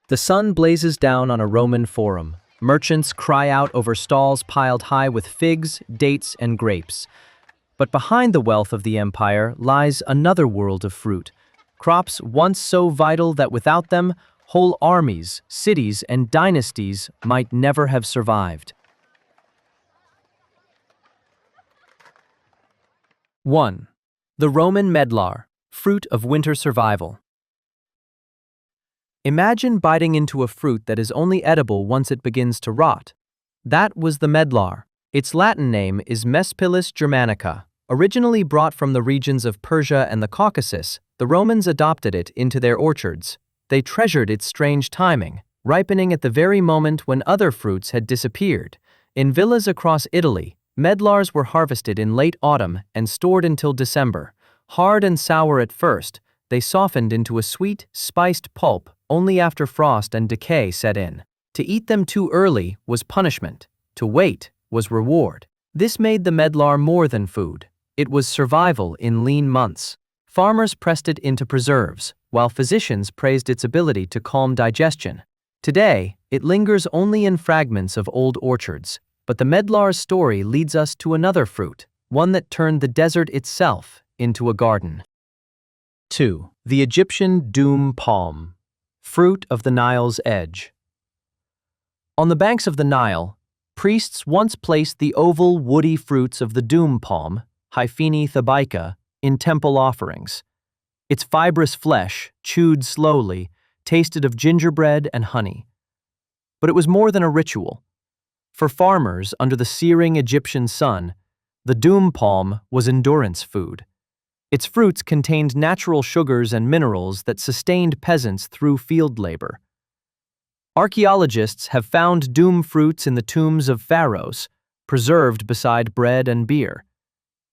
The sun blazes down on a Roman forum. Merchants cry out over stalls piled high with figs, dates, and grapes. But behind the wealth of the empire lies another world of fruit. Crops once so vital that without them, whole armies, cities, and dynasties might never have survived. 1. The Roman medlar, fruit of winter survival. Imagine biting into a fruit that is only edible once it begins to rot. That was the medlar. Its Latin name is Mespilus germanica. Originally brought from the regions of Persia and the Caucasus, the Romans adopted it into their orchards. They treasured its strange timing, ripening at the very moment when other fruits had disappeared. In villas across Italy, medlars were harvested in late autumn and stored until December. Hard and sour at first, they softened into a sweet, spiced pulp only after frost and decay set in. To eat them too early was punishment. To wait was reward. This made the medlar more than food. It was survival in lean months. Farmers pressed it into preserves, while physicians praised its ability to calm digestion. Today, it lingers only in fragments of old orchards, but the medlar's story leads us to another fruit, one that turned the desert itself into a garden. 2. The Egyptian doum palm, fruit of the Nile's edge. On the banks of the Nile, priests once placed the oval, woody fruits of the doum palm, Hyphene thebaika, in temple offerings. Its fibrous flesh, chewed slowly, tasted of gingerbread and honey. But it was more than a ritual. For farmers under the searing Egyptian sun, the doum palm was endurance food. Its fruits contained natural sugars and minerals that sustained peasants through field labor. Archaeologists have found doum fruits in the tombs of pharaohs, preserved beside bread and beer.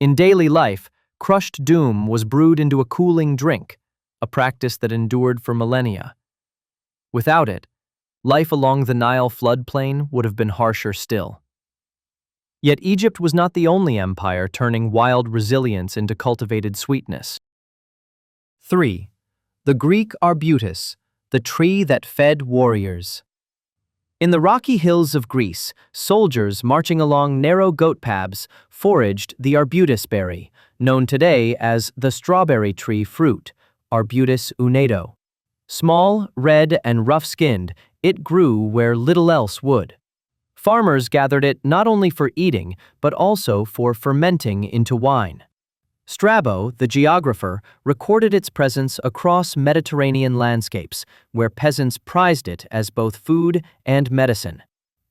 In daily life, crushed doum was brewed into a cooling drink, a practice that endured for millennia. Without it, life along the Nile floodplain would have been harsher still. Yet Egypt was not the only empire turning wild resilience into cultivated sweetness. 3. The Greek arbutus, the tree that fed warriors. In the rocky hills of Greece, soldiers marching along narrow goat paths foraged the arbutus berry, known today as the strawberry tree fruit, Arbutus unedo. Small, red, and rough-skinned, it grew where little else would. Farmers gathered it not only for eating, but also for fermenting into wine. Strabo, the geographer, recorded its presence across Mediterranean landscapes, where peasants prized it as both food and medicine.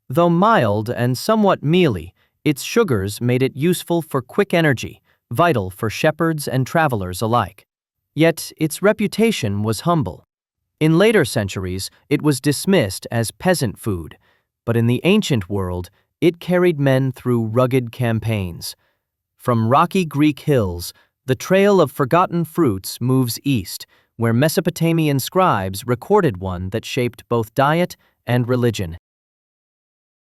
Though mild and somewhat mealy, its sugars made it useful for quick energy, vital for shepherds and travelers alike. Yet its reputation was humble. In later centuries, it was dismissed as peasant food, but in the ancient world, it carried men through rugged campaigns. From rocky Greek hills, the trail of forgotten fruits moves east, where Mesopotamian scribes recorded one that shaped both diet and religion.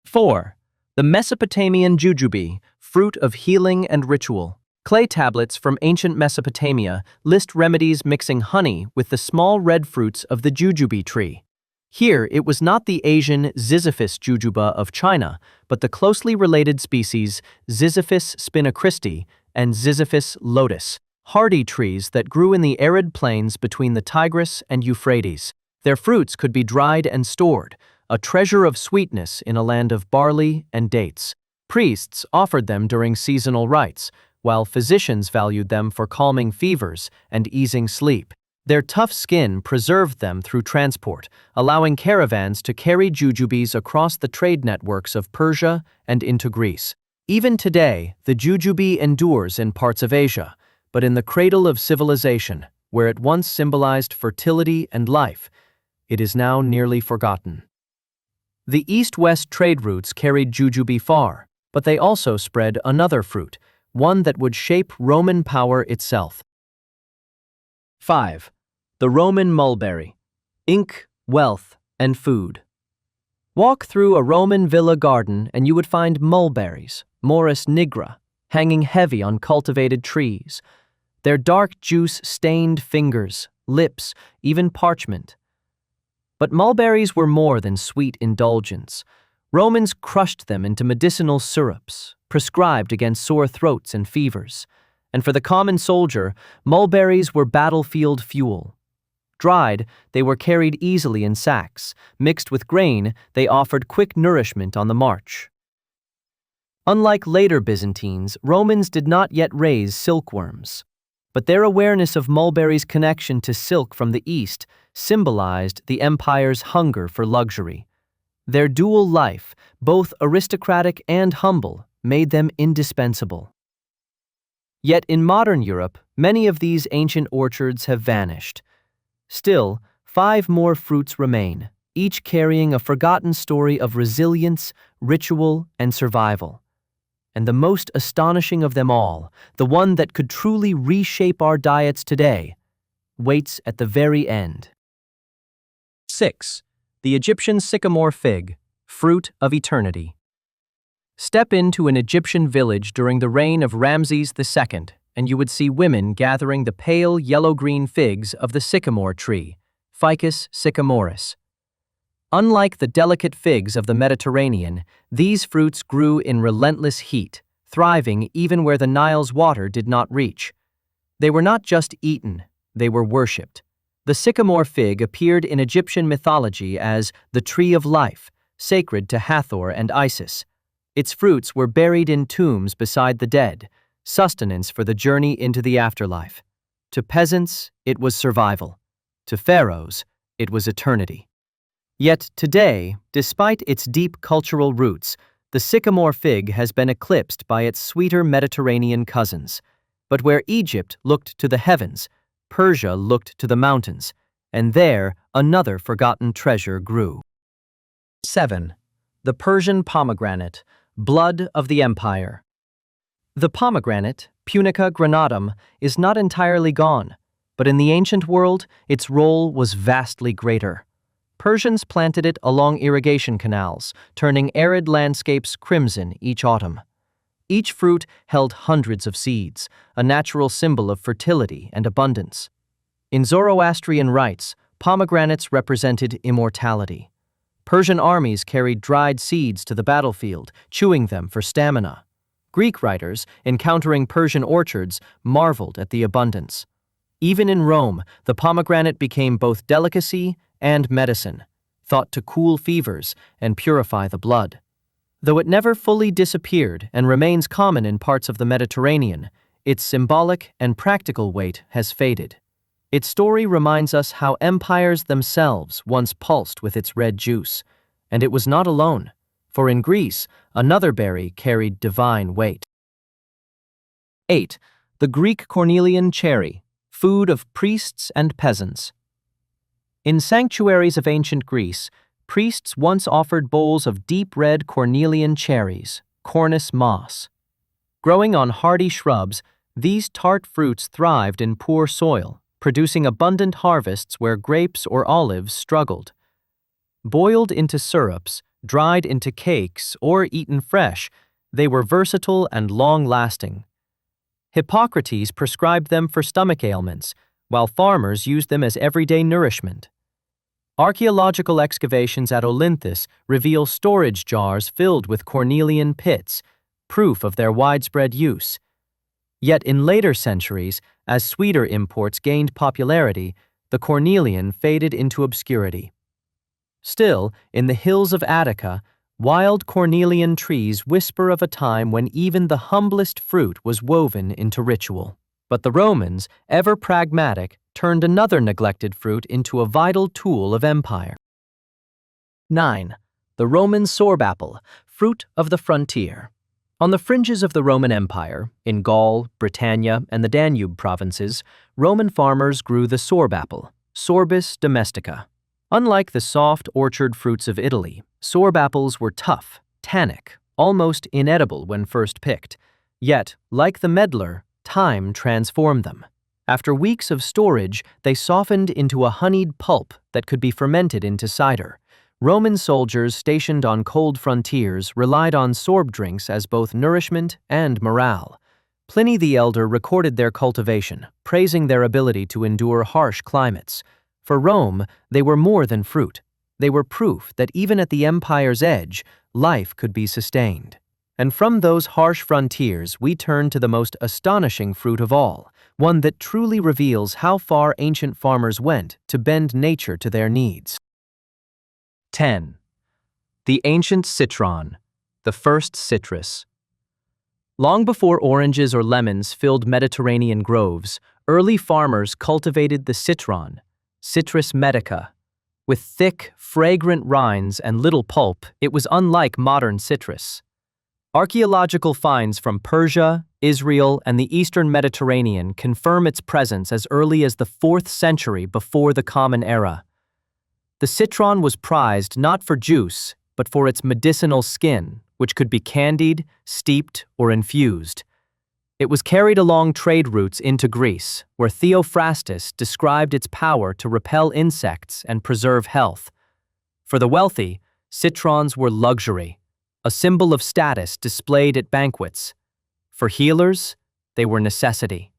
4. The Mesopotamian jujube, fruit of healing and ritual. Clay tablets from ancient Mesopotamia list remedies mixing honey with the small red fruits of the jujube tree. Here, it was not the Asian Ziziphus jujuba of China, but the closely related species Ziziphus spinochristi and Ziziphus lotus, hardy trees that grew in the arid plains between the Tigris and Euphrates. Their fruits could be dried and stored, a treasure of sweetness in a land of barley and dates. Priests offered them during seasonal rites, while physicians valued them for calming fevers and easing sleep. Their tough skin preserved them through transport, allowing caravans to carry jujubes across the trade networks of Persia and into Greece. Even today, the jujube endures in parts of Asia, but in the cradle of civilization, where it once symbolized fertility and life, it is now nearly forgotten. The east-west trade routes carried jujube far, but they also spread another fruit, one that would shape Roman power itself. 5. The Roman mulberry, ink, wealth, and food. Walk through a Roman villa garden and you would find mulberries, Morus nigra, hanging heavy on cultivated trees. Their dark juice stained fingers, lips, even parchment. But mulberries were more than sweet indulgence. Romans crushed them into medicinal syrups, prescribed against sore throats and fevers. And for the common soldier, mulberries were battlefield fuel. Dried, they were carried easily in sacks. Mixed with grain, they offered quick nourishment on the march. Unlike later Byzantines, Romans did not yet raise silkworms. But their awareness of mulberries' connection to silk from the east symbolized the empire's hunger for luxury. Their dual life, both aristocratic and humble, made them indispensable. Yet in modern Europe, many of these ancient orchards have vanished. Still, 5 more fruits remain, each carrying a forgotten story of resilience, ritual, and survival. And the most astonishing of them all, the one that could truly reshape our diets today, waits at the very end. 6. The Egyptian sycamore fig, fruit of eternity. Step into an Egyptian village during the reign of Ramesses II, and you would see women gathering the pale yellow-green figs of the sycamore tree, Ficus sycamoris. Unlike the delicate figs of the Mediterranean, these fruits grew in relentless heat, thriving even where the Nile's water did not reach. They were not just eaten, they were worshipped. The sycamore fig appeared in Egyptian mythology as the tree of life, sacred to Hathor and Isis. Its fruits were buried in tombs beside the dead, sustenance for the journey into the afterlife. To peasants, it was survival. To pharaohs, it was eternity. Yet today, despite its deep cultural roots, the sycamore fig has been eclipsed by its sweeter Mediterranean cousins. But where Egypt looked to the heavens, Persia looked to the mountains, and there another forgotten treasure grew. 7. The Persian pomegranate, blood of the empire. The pomegranate, Punica granatum, is not entirely gone, but in the ancient world, its role was vastly greater. Persians planted it along irrigation canals, turning arid landscapes crimson each autumn. Each fruit held hundreds of seeds, a natural symbol of fertility and abundance. In Zoroastrian rites, pomegranates represented immortality. Persian armies carried dried seeds to the battlefield, chewing them for stamina. Greek writers, encountering Persian orchards, marveled at the abundance. Even in Rome, the pomegranate became both delicacy and medicine, thought to cool fevers and purify the blood. Though it never fully disappeared and remains common in parts of the Mediterranean, its symbolic and practical weight has faded. Its story reminds us how empires themselves once pulsed with its red juice. And it was not alone, for in Greece, another berry carried divine weight. 8. The Greek cornelian cherry, food of priests and peasants. In sanctuaries of ancient Greece, priests once offered bowls of deep red cornelian cherries, Cornus moss. Growing on hardy shrubs, these tart fruits thrived in poor soil, producing abundant harvests where grapes or olives struggled. Boiled into syrups, dried into cakes, or eaten fresh, they were versatile and long-lasting. Hippocrates prescribed them for stomach ailments, while farmers used them as everyday nourishment. Archaeological excavations at Olynthus reveal storage jars filled with cornelian pits, proof of their widespread use. Yet in later centuries, as sweeter imports gained popularity, the cornelian faded into obscurity. Still, in the hills of Attica, wild cornelian trees whisper of a time when even the humblest fruit was woven into ritual. But the Romans, ever pragmatic, turned another neglected fruit into a vital tool of empire. 9. The Roman sorb apple, fruit of the frontier. On the fringes of the Roman Empire, in Gaul, Britannia, and the Danube provinces, Roman farmers grew the sorb apple, Sorbus domestica. Unlike the soft orchard fruits of Italy, sorb apples were tough, tannic, almost inedible when first picked. Yet, like the medlar, time transformed them. After weeks of storage, they softened into a honeyed pulp that could be fermented into cider. Roman soldiers stationed on cold frontiers relied on sorb drinks as both nourishment and morale. Pliny the Elder recorded their cultivation, praising their ability to endure harsh climates. For Rome, they were more than fruit. They were proof that even at the empire's edge, life could be sustained. And from those harsh frontiers, we turn to the most astonishing fruit of all, one that truly reveals how far ancient farmers went to bend nature to their needs. 10. The ancient citron, the first citrus. Long before oranges or lemons filled Mediterranean groves, early farmers cultivated the citron, Citrus medica. With thick, fragrant rinds and little pulp, it was unlike modern citrus. Archaeological finds from Persia, Israel, and the eastern Mediterranean confirm its presence as early as the 4th century before the Common Era. The citron was prized not for juice, but for its medicinal skin, which could be candied, steeped, or infused. It was carried along trade routes into Greece, where Theophrastus described its power to repel insects and preserve health. For the wealthy, citrons were luxury, a symbol of status displayed at banquets. For healers, they were necessity.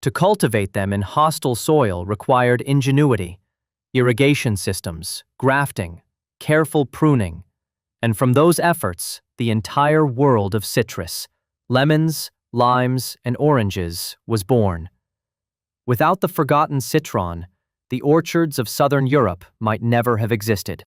To cultivate them in hostile soil required ingenuity, irrigation systems, grafting, careful pruning, and from those efforts, the entire world of citrus, lemons, limes, and oranges was born. Without the forgotten citron, the orchards of southern Europe might never have existed.